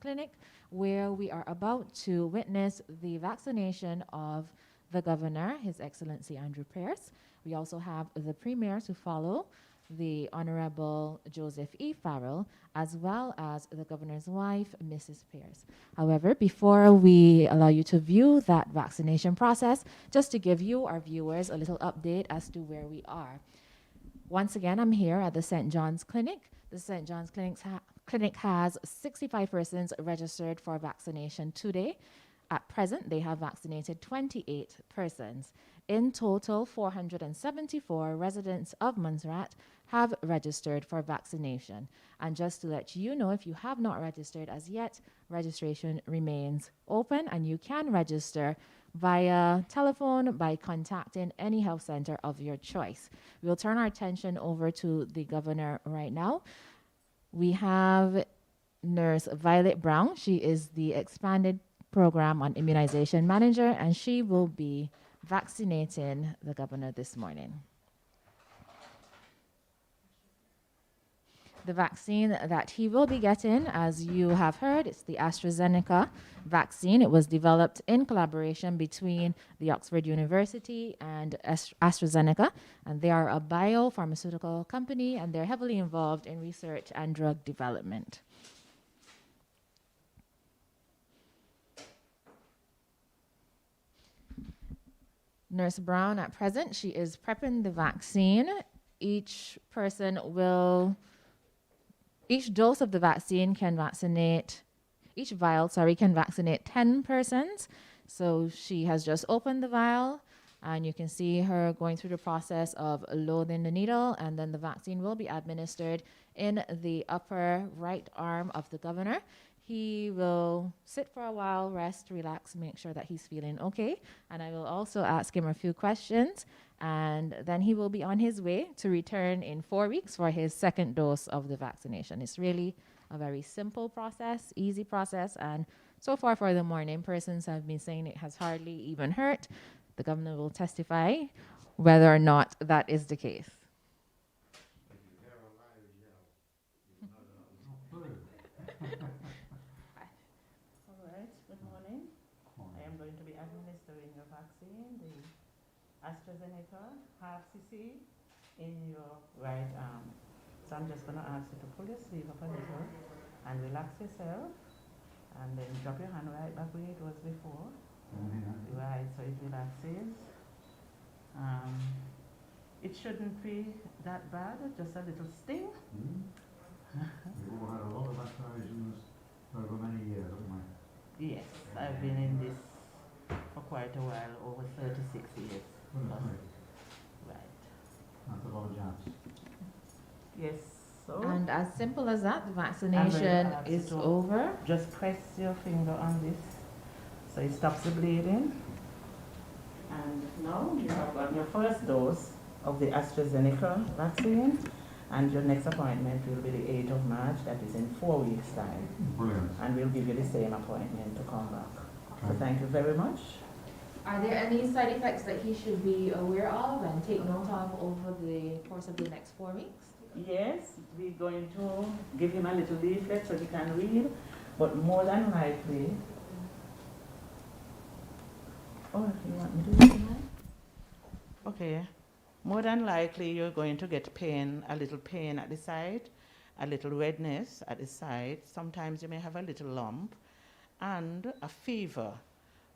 Clinic, where we are about to witness the vaccination of the Governor, His Excellency Andrew Pearce. We also have the Premier to follow, the Honourable Joseph E. Farrell, as well as the Governor's wife, Mrs. Pearce. However, before we allow you to view that vaccination process, just to give you, our viewers, a little update as to where we are. Once again, I'm here at the St. John's Clinic. The St. John's Clinic has 65 persons registered for vaccination today. At present, they have vaccinated 28 persons. In total, 474 residents of Montserrat have registered for vaccination. And just to let you know, if you have not registered as yet, registration remains open and you can register via telephone by contacting any health center of your choice. We'll turn our attention over to the Governor right now. We have Nurse Violet Brown. She is the expanded program on immunization manager, and she will be vaccinating the Governor this morning. The vaccine that he will be getting, as you have heard, it's the AstraZeneca vaccine. It was developed in collaboration between the Oxford University and AstraZeneca, and they are a biopharmaceutical company, and they're heavily involved in research and drug development. Nurse Brown, at present, she is prepping the vaccine. Each dose of the vaccine can vaccinate, each vial, can vaccinate 10 persons. So she has just opened the vial, and you can see her going through the process of loading the needle, and then the vaccine will be administered in the upper right arm of the Governor. He will sit for a while, rest, relax, make sure that he's feeling okay. And I will also ask him a few questions, and then he will be on his way to return in 4 weeks for his second dose of the vaccination. It's really a very simple process, easy process, and so far for the morning, persons have been saying it has hardly even hurt. The Governor will testify whether or not that is the case. Administering your vaccine, the AstraZeneca half cc in your right arm. So I'm just going to ask you to pull your sleeve up a little and relax yourself, and then drop your hand right back where it was before. Right, so it relaxes. It shouldn't be that bad, just a little sting. We've all had a lot of vaccinations over many years, haven't we? Yes, I've been in this for quite a while, over 36 years. Right. That's a lot of jabs. Yes, so. And as simple as that, the vaccination is over. Just press your finger on this so it stops the bleeding. And now you have got your first dose of the AstraZeneca vaccine, and your next appointment will be the 8th of March, that is in 4 weeks' time. Brilliant. And we'll give you the same appointment to come back. So thank you very much. Are there any side effects that he should be aware of and take note of over the course of the next 4 weeks? Yes, we're going to give him a little leaflet so he can read, but more than likely, oh, you want me to do it? Okay, more than likely you're going to get pain, a little pain at the side, a little redness at the side. Sometimes you may have a little lump and a fever.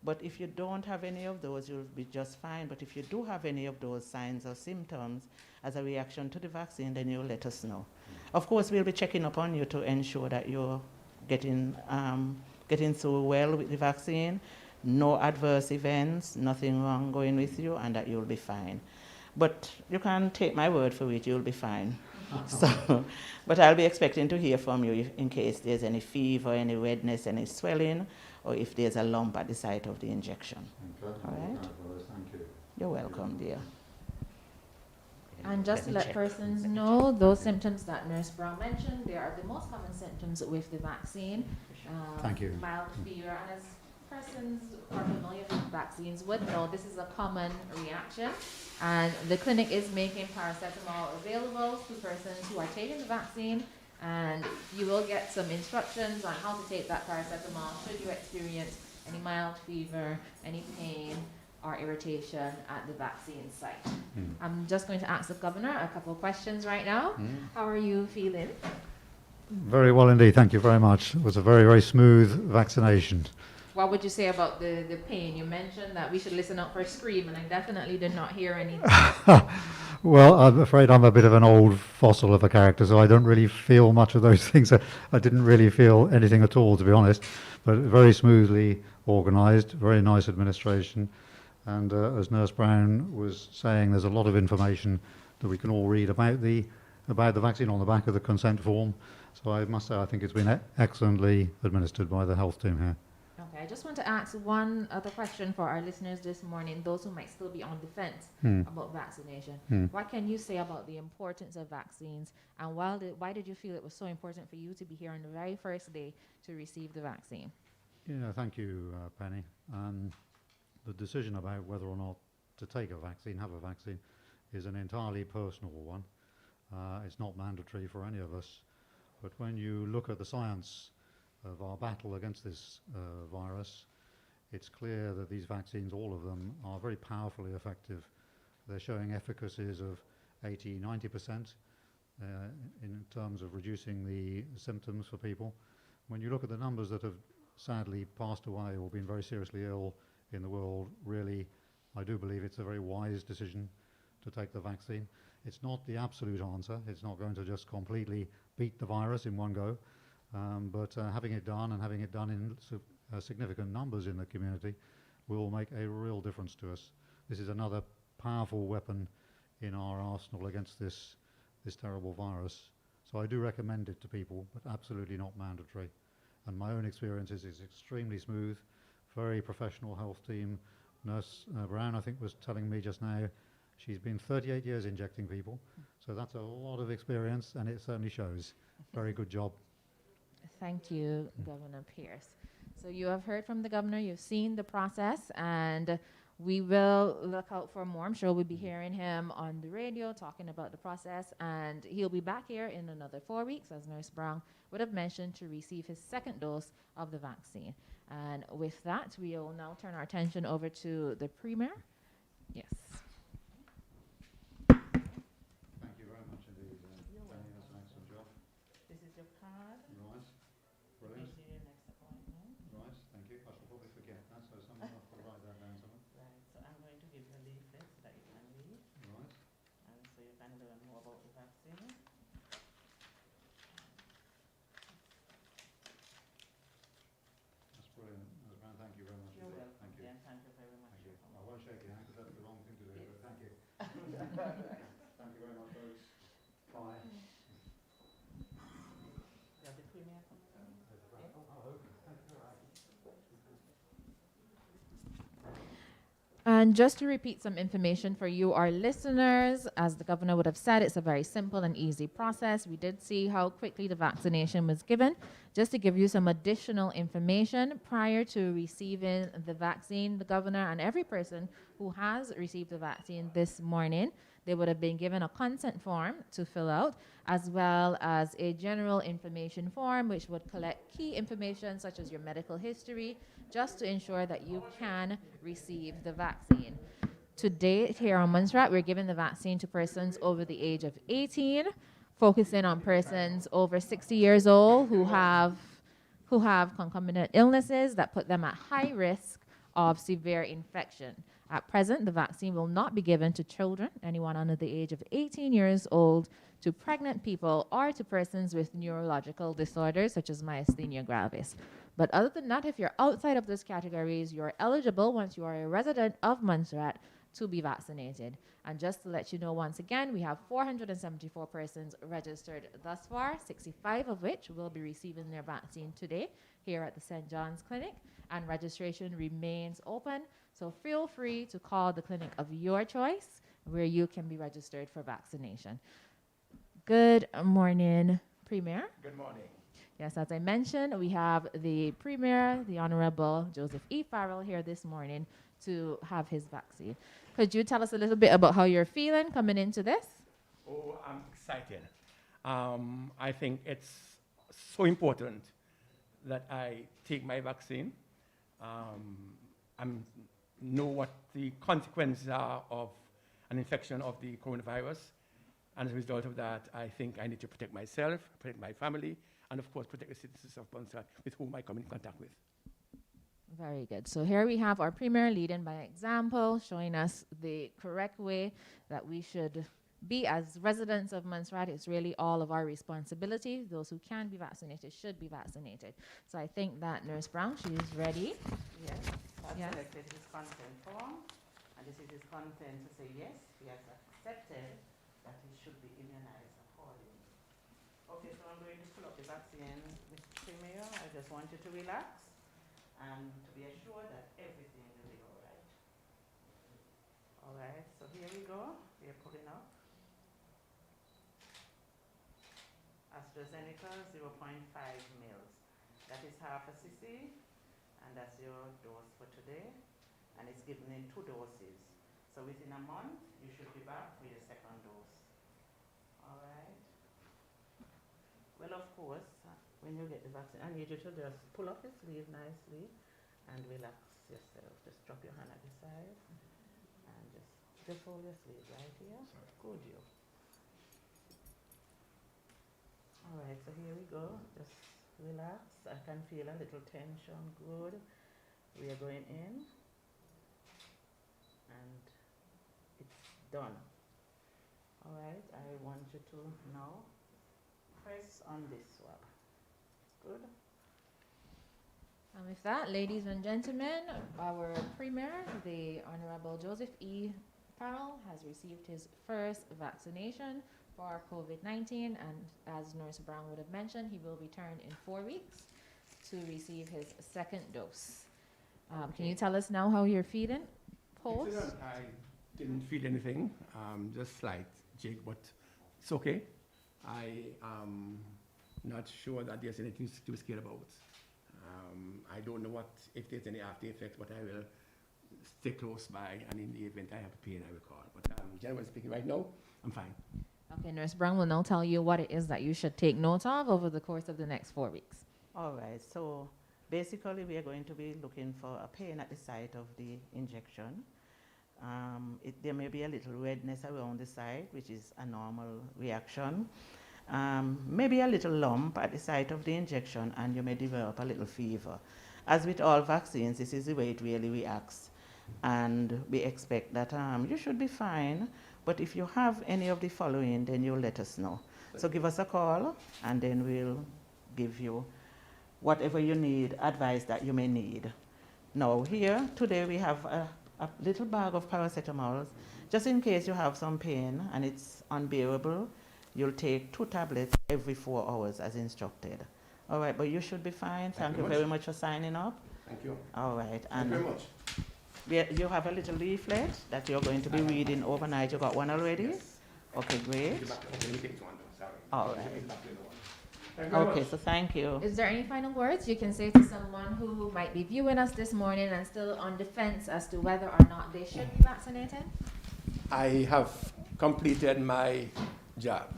But if you don't have any of those, you'll be just fine. But if you do have any of those signs or symptoms as a reaction to the vaccine, then you'll let us know. Of course, we'll be checking up on you to ensure that you're getting so well with the vaccine, no adverse events, nothing wrong going with you, and that you'll be fine. But you can take my word for it, you'll be fine. So, but I'll be expecting to hear from you in case there's any fever, any redness, any swelling, or if there's a lump at the site of the injection. Okay. All right? Thank you. You're welcome, dear. And just to let persons know, those symptoms that Nurse Brown mentioned, they are the most common symptoms with the vaccine. Thank you. Mild fever, and as persons who are familiar with vaccines would know, this is a common reaction. And the clinic is making paracetamol available to persons who are taking the vaccine, And you will get some instructions on how to take that paracetamol should you experience any mild fever, any pain, or irritation at the vaccine site. I'm just going to ask the governor a couple of questions right now. How are you feeling? Very well indeed, thank you very much. It was a very, very smooth vaccination. What would you say about the pain? You mentioned that we should listen out for a scream, and I definitely did not hear anything. Well, I'm afraid I'm a bit of an old fossil of a character, so I don't really feel much of those things. I didn't really feel anything at all, to be honest, but very smoothly organised, very nice administration. And as Nurse Brown was saying, there's a lot of information that we can all read about the vaccine on the back of the consent form. So I must say I think it's been excellently administered by the health team here. Okay, I just want to ask one other question for our listeners this morning, those who might still be on the fence about vaccination. What can you say about the importance of vaccines, and why did you feel it was so important for you to be here on the very first day to receive the vaccine? Yeah, thank you, Penny. The decision about whether or not to take a vaccine, have a vaccine, is an entirely personal one. It's not mandatory for any of us. But when you look at the science of our battle against this virus, it's clear that these vaccines, all of them, are very powerfully effective. They're showing efficacies of 80, 90% in terms of reducing the symptoms for people. When you look at the numbers that have sadly passed away or been very seriously ill in the world, really, I do believe it's a very wise decision to take the vaccine. It's not the absolute answer. It's not going to just completely beat the virus in one go. But having it done, and having it done in significant numbers in the community, will make a real difference to us. This is another powerful weapon in our arsenal against this terrible virus. So I do recommend it to people, but absolutely not mandatory. And my own experience is it's extremely smooth, very professional health team. Nurse Brown, I think, was telling me just now, she's been 38 years injecting people. So that's a lot of experience, and it certainly shows. Very good job. Thank you, Governor Pearce. So you have heard from the governor, you've seen the process, and we will look out for more. I'm sure we'll be hearing him on the radio talking about the process, and he'll be back here in another 4 weeks, as Nurse Brown would have mentioned, to receive his second dose of the vaccine. And with that, we will now turn our attention over to the Premier. Yes. Thank you very much indeed. Danny, that's an excellent job. This is your card. Right. Brilliant. Your next appointment. Right, thank you. I shall probably forget that, so someone will write that down somewhere. Right, so I'm going to give you a leaflet so that you can read, Right. and so you can learn more about the vaccine. That's brilliant. Nurse Brown, thank you very much. You're indeed. welcome, Thank you. and thank you very much. Thank you. I won't shake your hand because that's the wrong thing to do, but thank you. Thank you very much, folks. Bye. You have the Premier coming? And just to repeat some information for you, our listeners, as the governor would have said, it's a very simple and easy process. We did see how quickly the vaccination was given. Just to give you some additional information, prior to receiving the vaccine, the governor and every person who has received the vaccine this morning, they would have been given a consent form to fill out, as well as a general information form, which would collect key information such as your medical history, just to ensure that you can receive the vaccine. To date, here on Montserrat, we're giving the vaccine to persons over the age of 18, focusing on persons over 60 years old who have concomitant illnesses that put them at high risk of severe infection. At present, the vaccine will not be given to children, anyone under the age of 18 years old, to pregnant people, or to persons with neurological disorders such as myasthenia gravis. But other than that, if you're outside of those categories, you're eligible once you are a resident of Montserrat to be vaccinated. And just to let you know, once again, we have 474 persons registered thus far, 65 of which will be receiving their vaccine today here at the St. John's Clinic, and registration remains open. So feel free to call the clinic of your choice where you can be registered for vaccination. Good morning, Premier. Good morning. Yes, as I mentioned, we have the Premier, the Honourable Joseph E. Farrell, here this morning to have his vaccine. Could you tell us a little bit about how you're feeling coming into this? Oh, I'm excited. I think it's so important that I take my vaccine. I know what the consequences are of an infection of the coronavirus. And as a result of that, I think I need to protect myself, protect my family, and of course, protect the citizens of Montserrat with whom I come in contact with. Very good. So here we have our Premier leading by example, showing us the correct way that we should be as residents of Montserrat. It's really all of our responsibility. Those who can be vaccinated should be vaccinated. So I think that Nurse Brown, she's ready. Yes, I've Yes. selected his consent form, and this is his consent to say yes, he has accepted that he should be immunized accordingly. Okay, so I'm going to pull up the vaccine, Mr. Premier. I just want you to relax and to be assured that everything will be all right. All right, so here we go. We are pulling up. AstraZeneca 0.5 mils. That is half a cc, and that's your dose for today. And it's given in 2 doses. So within a month, you should be back for your second dose. All right. Well, of course, when you get the vaccine, I need you to just pull up your sleeve nicely and relax yourself. Just drop your hand at the side and just hold your sleeve right here. Good, you. All right, so here we go. Just relax. I can feel a little tension. Good. We are going in. And it's done. All right, I want you to now press on this swab. Good. And with that, ladies and gentlemen, our Premier, the Honourable Joseph E. Farrell, has received his first vaccination for COVID-19, and as Nurse Brown would have mentioned, he will return in 4 weeks to receive his second dose. Can you tell us now how you're feeling post? I didn't feel anything, just slight jig, but it's okay. I am not sure that there's anything to be scared about. I don't know if there's any after effects, but I will stay close by, and in the event I have pain, I will call. But generally speaking, right now, I'm fine. Okay, Nurse Brown will now tell you what it is that you should take note of over the course of the next 4 weeks. All right, so basically we are going to be looking for a pain at the site of the injection. There may be a little redness around the site, which is a normal reaction. Maybe a little lump at the site of the injection, and you may develop a little fever. As with all vaccines, this is the way it really reacts. And we expect that you should be fine, but if you have any of the following, then you'll let us know. So give us a call, and then we'll give you whatever you need, advice that you may need. Now here, today we have a little bag of paracetamol, just in case you have some pain and it's unbearable. You'll take 2 tablets every 4 hours as instructed. All right, but you should be fine. Thank you very much for signing up. Thank you. All right. Thank you very much. You have a little leaflet that you're going to be reading overnight. You got one already? Yes. Okay, great. All right. Thank you very Okay, much. so thank you. Is there any final words you can say to someone who might be viewing us this morning and still on the fence as to whether or not they should be vaccinated? I have completed my job,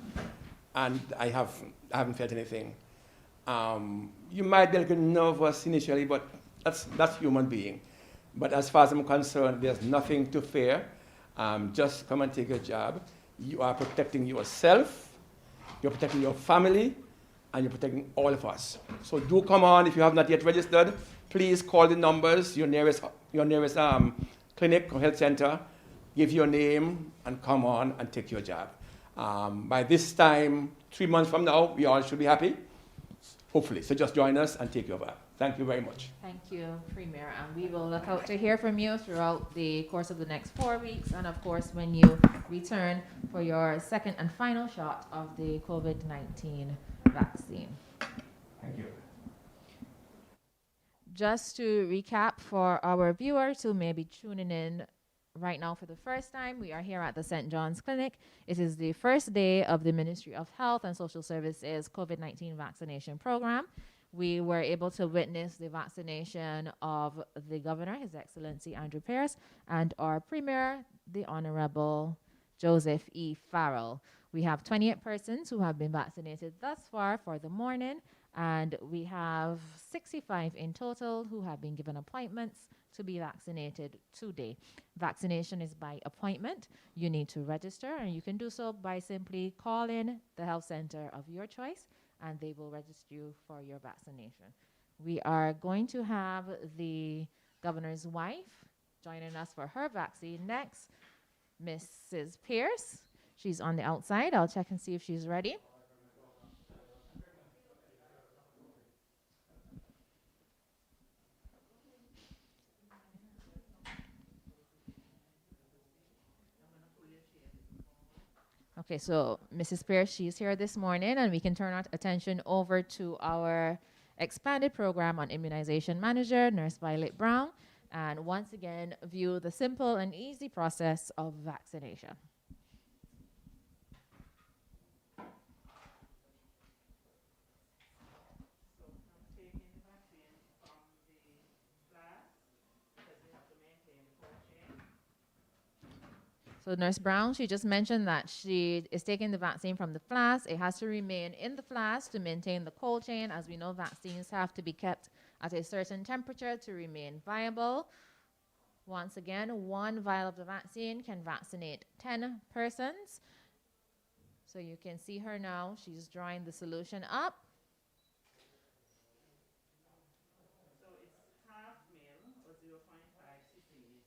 and I haven't felt anything. You might be a little nervous initially, but that's human being. But as far as I'm concerned, there's nothing to fear. Just come and take your job. You are protecting yourself, you're protecting your family, and you're protecting all of us. So do come on. If you have not yet registered, please call the numbers, your nearest clinic or health center, give your name, and come on and take your job. By this time, 3 months from now, we all should be happy, hopefully. So just join us and take your job. Thank you very much. Thank you, Premier, and we will look out to hear from you throughout the course of the next 4 weeks, and of course when you return for your second and final shot of the COVID-19 vaccine. Thank you. Just to recap for our viewers who may be tuning in right now for the first time, we are here at the St. John's Clinic. It is the first day of the Ministry of Health and Social Services COVID-19 vaccination program. We were able to witness the vaccination of the Governor, His Excellency Andrew Pearce, and our Premier, the Honourable Joseph E. Farrell. We have 28 persons who have been vaccinated thus far for the morning, and we have 65 in total who have been given appointments to be vaccinated today. Vaccination is by appointment. You need to register, and you can do so by simply calling the health center of your choice, and they will register you for your vaccination. We are going to have the governor's wife joining us for her vaccine next, Mrs. Pearce. She's on the outside. I'll check and see if she's ready. Okay, so Mrs. Pearce, she's here this morning, and we can turn our attention over to our expanded program on immunization manager, Nurse Violet Brown, and once again view the simple and easy process of vaccination. So Nurse Brown, she just mentioned that she is taking the vaccine from the flask. It has to remain in the flask to maintain the cold chain. As we know, vaccines have to be kept at a certain temperature to remain viable. Once again, 1 vial of the vaccine can vaccinate 10 persons. So you can see her now. She's drawing the solution up. So it's half mil or 0.5 cc's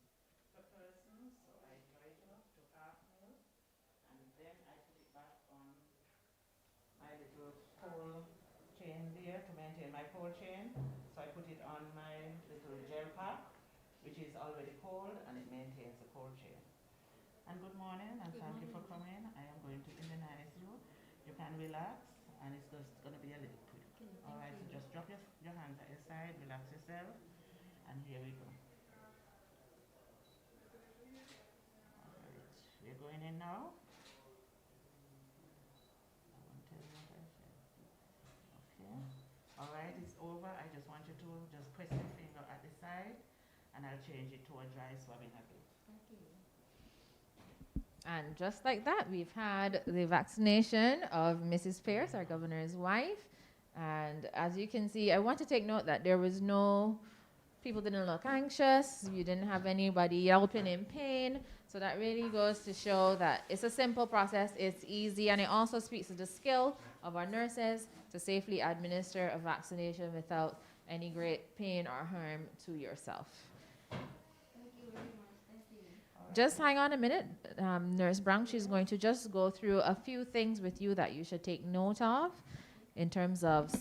per person. So I dry it up to half mil, and then I put it back on my little cold chain there to maintain my cold chain. So I put it on my little gel pack, which is already cold, and it maintains the cold chain. And good morning, and thank you for coming. I am going to immunize you. You can relax, and it's just going to be a little quick. All right, so just drop your hands at your side, relax yourself, and here we go. All right, we're going in now. I won't tell you what I said. Okay. All right, it's over. I just want you to just press your finger at the side, and I'll change it to a dry swabbing again. And just like that, we've had the vaccination of Mrs. Pearce, our governor's wife. And as you can see, I want to take note that there was no, people didn't look anxious. You didn't have anybody yelping in pain. So that really goes to show that it's a simple process, it's easy, and it also speaks to the skill of our nurses to safely administer a vaccination without any great pain or harm to yourself. Just hang on a minute. Nurse Brown, she's going to just go through a few things with you that you should take note of in terms of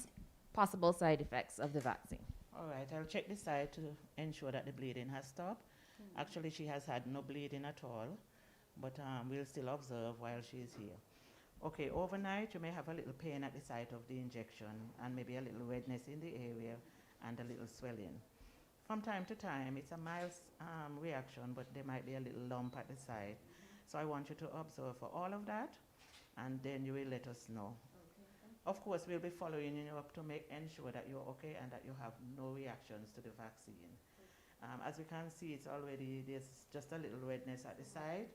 possible side effects of the vaccine. All right, I'll check the side to ensure that the bleeding has stopped. Actually, she has had no bleeding at all, but we'll still observe while she's here. Okay, overnight you may have a little pain at the site of the injection and maybe a little redness in the area and a little swelling. From time to time, it's a mild reaction, but there might be a little lump at the side. So I want you to observe for all of that, and then you will let us know. Okay. Of course, we'll be following you up to ensure that you're okay and that you have no reactions to the vaccine. Okay. As you can see, there's just a little redness at the side.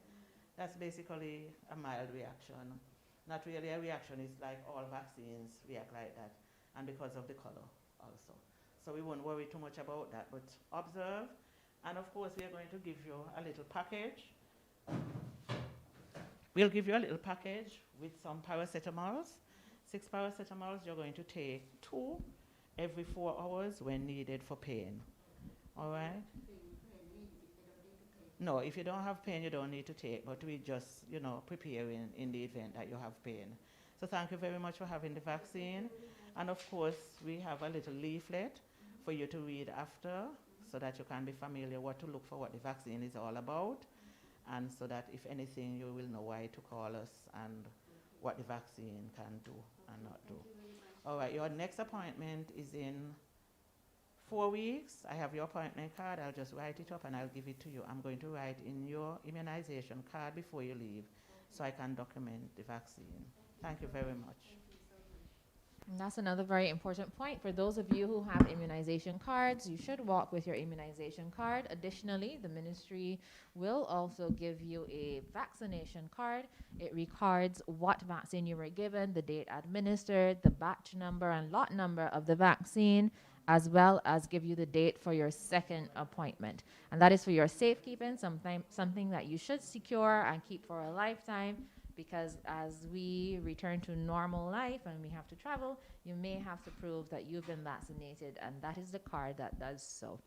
That's basically a mild reaction. Not really a reaction, it's like all vaccines react like that, and because of the color also. So we won't worry too much about that, but observe. And of course, we are going to give you a little package. We'll give you a little package with some paracetamols. 6 paracetamols, you're going to take 2 every 4 hours when needed for pain. All right? No, if you don't have pain, you don't need to take, but we just, prepare in the event that you have pain. So thank you very much for having the vaccine. And of course, we have a little leaflet for you to read after so that you can be familiar what to look for, what the vaccine is all about, and so that if anything, you will know why to call us and what the vaccine can do and not do. All right, your next appointment is in 4 weeks. I have your appointment card. I'll just write it up and I'll give it to you. I'm going to write in your immunization card before you leave so I can document the vaccine. Thank you very much. And that's another very important point. For those of you who have immunization cards, you should walk with your immunization card. Additionally, the ministry will also give you a vaccination card. It records what vaccine you were given, the date administered, the batch number and lot number of the vaccine, as well as give you the date for your second appointment. And that is for your safekeeping, something that you should secure and keep for a lifetime, because as we return to normal life and we have to travel, you may have to prove that you've been vaccinated, and that is the card that does so.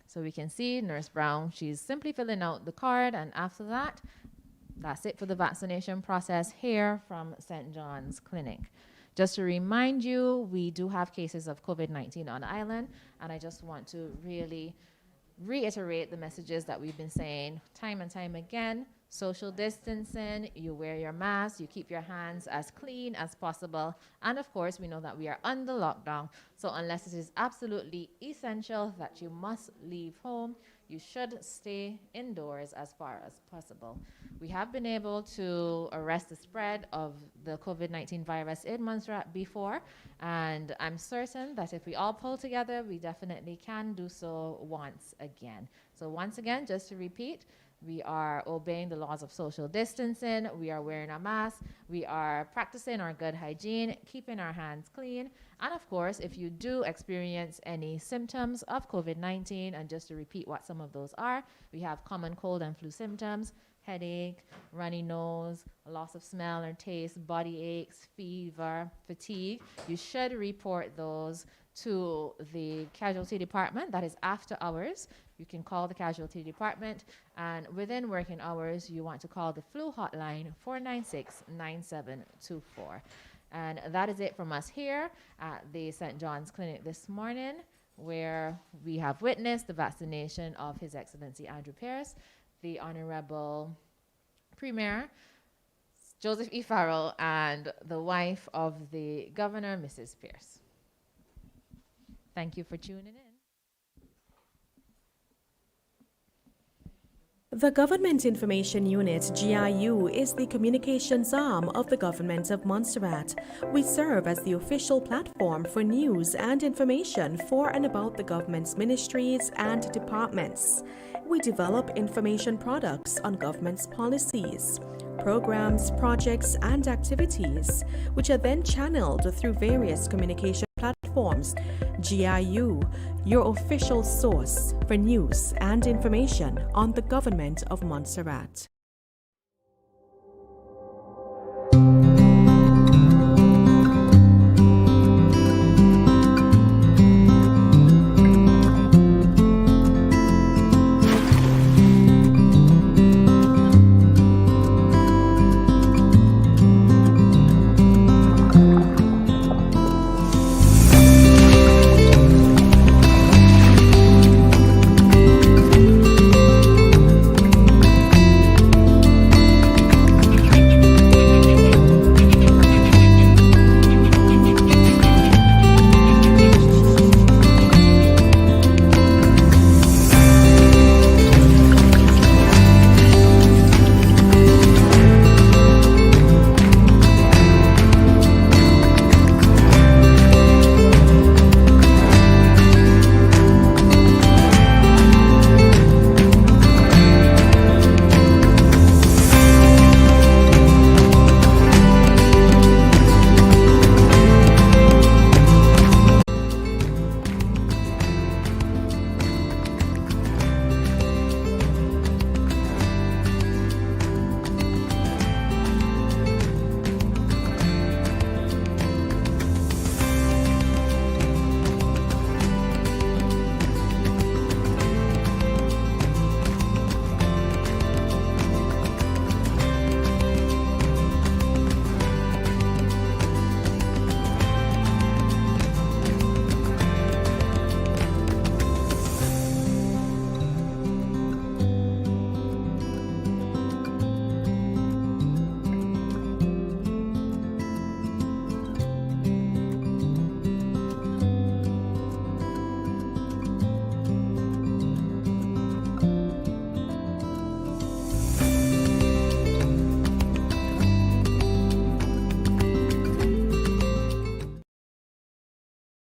So we can see Nurse Brown, she's simply filling out the card, and after that, that's it for the vaccination process here from St. John's Clinic. Just to remind you, we do have cases of COVID-19 on the island, and I just want to really reiterate the messages that we've been saying time and time again. Social distancing, you wear your mask, you keep your hands as clean as possible, and of course we know that we are under lockdown, so unless it is absolutely essential that you must leave home, you should stay indoors as far as possible. We have been able to arrest the spread of the COVID-19 virus in Montserrat before, and I'm certain that if we all pull together, we definitely can do so once again. So once again, just to repeat, we are obeying the laws of social distancing, we are wearing a mask, we are practicing our good hygiene, keeping our hands clean, and of course, if you do experience any symptoms of COVID-19, and just to repeat what some of those are, we have common cold and flu symptoms, headache, runny nose, loss of smell or taste, body aches, fever, fatigue. You should report those to the casualty department. That is after hours. You can call the casualty department, and within working hours, you want to call the flu hotline 496-9724. And that is it from us here at the St. John's Clinic this morning, where we have witnessed the vaccination of His Excellency Andrew Pearce, the Honourable Premier Joseph E. Farrell, and the wife of the Governor, Mrs. Pearce. Thank you for tuning in. The Government Information Unit, GIU, is the communications arm of the Government of Montserrat. We serve as the official platform for news and information for and about the government's ministries and departments. We develop information products on government's policies, programs, projects, and activities, which are then channeled through various communication platforms. GIU, your official source for news and information on the Government of Montserrat.